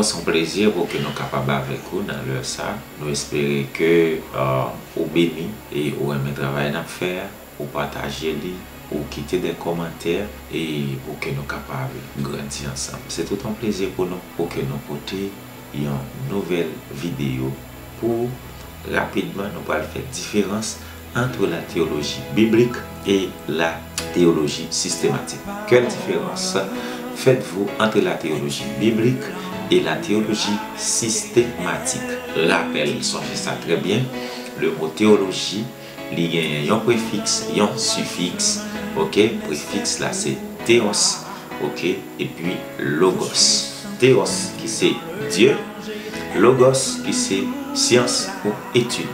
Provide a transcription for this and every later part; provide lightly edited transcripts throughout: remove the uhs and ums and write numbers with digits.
son plaisir pour que nous soyons capables avec vous dans l'heure ça. Nous espérons que vous béni et vous aimez le travail à faire, vous partagez, vous quittez des commentaires et pour que nous soyons capables de grandir ensemble. C'est tout un plaisir pour nous, pour que nous portions une nouvelle vidéo pour rapidement nous faire différence entre la théologie biblique et la théologie systématique. Quelle différence faites-vous entre la théologie biblique et la théologie systématique? Rappel, songez ça très bien, le mot théologie, il y a un préfixe, un suffixe, ok? Préfixe là c'est théos, ok? Et puis logos. Théos qui c'est Dieu, logos qui c'est science ou étude.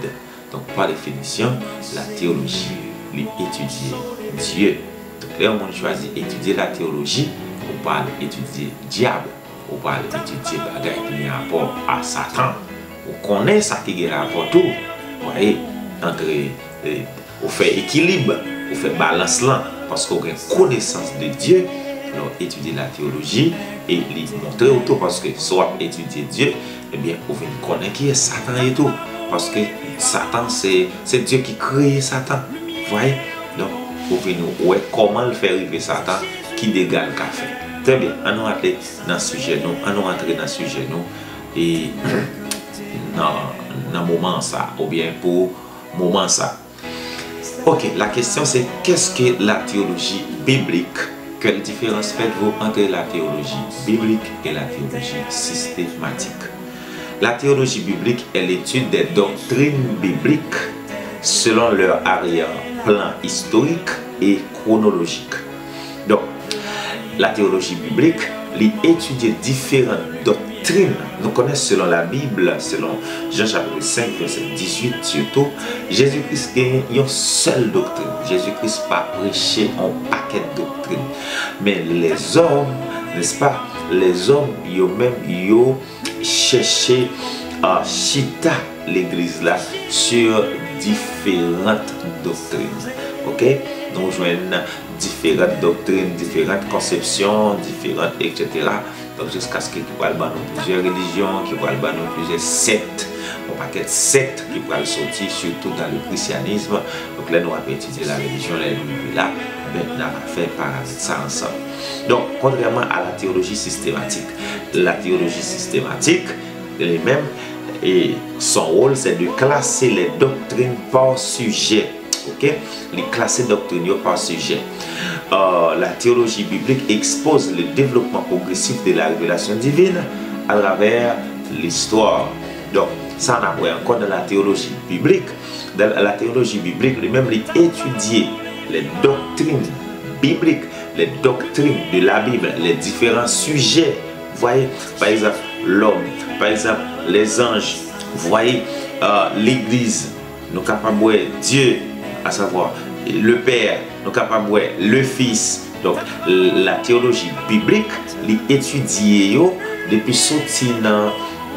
Donc par définition, la théologie, lui étudier Dieu. Donc là on choisit étudier la théologie, on parle étudier diable, on parle étudier bagaille qui a rapport à Satan. On connaît ça qui a rapport tout. Vous voyez, entre on fait équilibre, on fait balance là, parce qu'on a une connaissance de Dieu. Alors étudier la théologie et lui montrer autour, parce que soit étudier Dieu, eh bien on veut connaître qui est Satan et tout. Parce que Satan, c'est Dieu qui crée Satan. Vous voyez? Donc, vous pouvez nous voir comment le faire arriver Satan qui dégage le café. Très bien, on nous entrer dans le sujet, et dans le moment ça, ou bien pour le moment ça. Ok, la question c'est qu'est-ce que la théologie biblique? Quelle différence faites-vous entre la théologie biblique et la théologie systématique? La théologie biblique est l'étude des doctrines bibliques selon leur arrière-plan historique et chronologique. Donc, la théologie biblique étudie différentes doctrines. Nous connaissons selon la Bible, selon Jean chapitre 5, verset 18 surtout, Jésus-Christ a une seule doctrine. Jésus-Christ n'a pas prêché un paquet de doctrines. Mais les hommes, n'est-ce pas, les hommes, ils ont cherché à chita l'église là sur différentes doctrines. Ok? Nous joignons différentes doctrines, différentes conceptions, différentes, etc. Donc jusqu'à ce qu'il y ait plusieurs religions, qu'il y ait plusieurs sectes, un paquet de sectes qui pourraient sortir, surtout dans le christianisme. Donc là, nous avons étudié la religion, là, mais nous avons fait paraître ça ensemble. Donc, contrairement à la théologie systématique, elle-même, et son rôle, c'est de classer les doctrines par sujet. Ok? Les classer doctrines par sujet. La théologie biblique expose le développement progressif de la révélation divine à travers l'histoire. Donc, ça on a encore dans la théologie biblique. Dans la théologie biblique, lui-même, il étudier les doctrines bibliques, les doctrines de la Bible, les différents sujets. Vous voyez, par exemple, l'homme, par exemple, les anges, vous voyez, l'église, nous capables de voir Dieu, à savoir le Père, nous capables de voir le Fils. Donc, la théologie biblique, l'étudier depuis sortir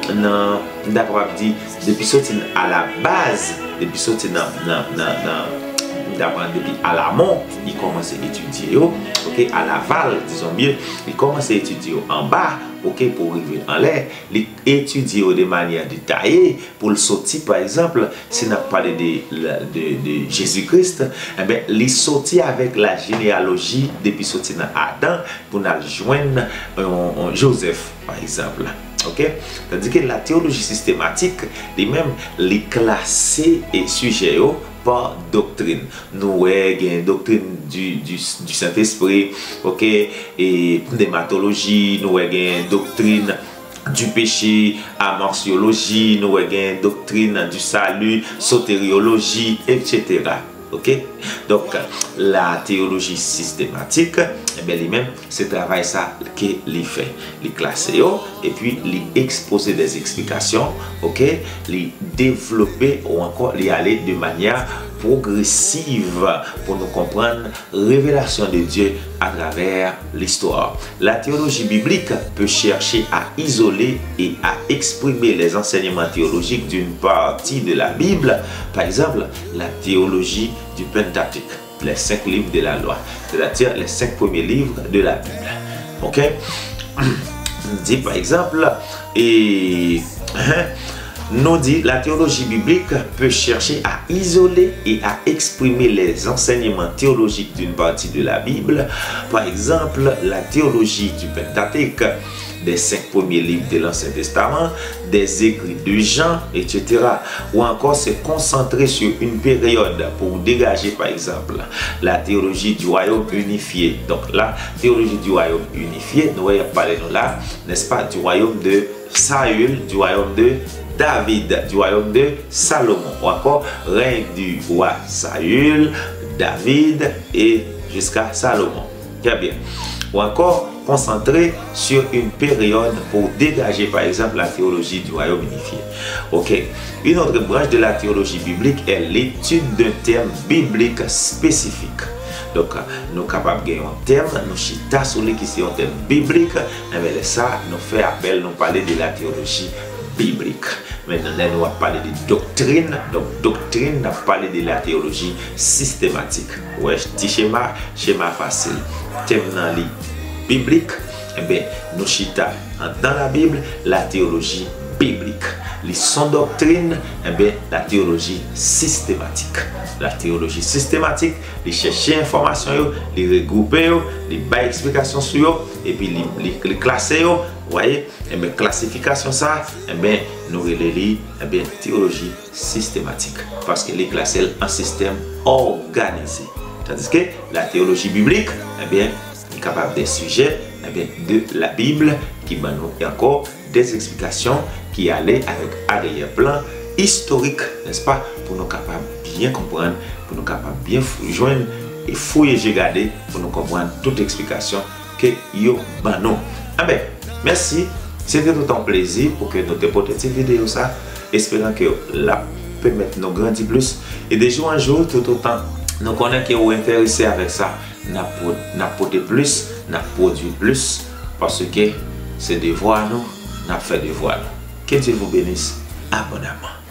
depuis sortir à la base, depuis sortir depuis à l'amont, il commence à étudier, ok, à l'aval, disons mieux, il commence à étudier en bas, ok, pour arriver en l'air, il étudie de manière détaillée, pour le sortir, par exemple, si on a parlé de Jésus-Christ, eh bien, il sortit avec la généalogie depuis sortir dans Adam, pour nous joindre Joseph, par exemple. Ok, c'est-à-dire que la théologie systématique, lui-même, les classer et sujet par doctrine. Nous avons une doctrine du Saint-Esprit, ok, et pneumatologie, nous avons une doctrine du péché, amorciologie, nous avons une doctrine du salut, sotériologie, etc. Ok, donc la théologie systématique, eh bien, lui-même, c'est travail ça qu'il fait, les classer et puis les exposer des explications, ok, les développer ou encore les aller de manière progressive pour nous comprendre la révélation de Dieu à travers l'histoire. La théologie biblique peut chercher à isoler et à exprimer les enseignements théologiques d'une partie de la Bible, par exemple la théologie du Pentateuque, les 5 livres de la loi, c'est-à-dire les 5 premiers livres de la Bible. Ok? dit par exemple, et nous dit la théologie biblique peut chercher à isoler et à exprimer les enseignements théologiques d'une partie de la Bible. Par exemple, la théologie du Pentateuque, des 5 premiers livres de l'Ancien Testament, des écrits de Jean, etc. Ou encore se concentrer sur une période pour dégager par exemple la théologie du royaume unifié. Donc la théologie du royaume unifié, nous allons parler là, n'est-ce pas, du royaume de Saül, du royaume de David, du royaume de Salomon, ou encore règne du roi Saül, David et jusqu'à Salomon. Très bien. Ou encore concentrer sur une période pour dégager par exemple la théologie du royaume unifié. Ok. Une autre branche de la théologie biblique est l'étude d'un thème biblique spécifique. Donc, nous sommes capables de gagner un thème, nous chita sur les questions thème biblique, et ça nous fait appel, nous parler de la théologie biblique. Maintenant, nous allons parler de doctrine. Donc, doctrine, nous allons parler de la théologie systématique. Ouais, petit schéma facile. Thème dans les biblique, eh bien, nous chita dans la Bible la théologie biblique. Les son doctrine, eh bien, la théologie systématique. La théologie systématique, les chercher information, les regrouper, les bailler explication sur et puis les classer, vous voyez, et bien classification ça, et bien nous relèvons et bien théologie systématique parce que les classer en système organisé. Tandis que la théologie biblique, eh bien, est capable des sujets eh bien, de la Bible qui nous encore des explications qui allaient avec arrière-plan historique, n'est-ce pas, pour nous capables bien comprendre, pour nous capables bien joindre et fouiller, regarder, pour nous comprendre toute explication que yo banon. Ah ben, merci, c'était tout un plaisir pour que nous déportions cette vidéo ça, espérant que la permettre nous grandir plus et de jour en jour tout autant. Nous connaissons que vous êtes intéressés avec ça, n'apporter plus, n'approduire plus, parce que c'est devoir nous, n'a fait devoir nous. Que Dieu vous bénisse abondamment.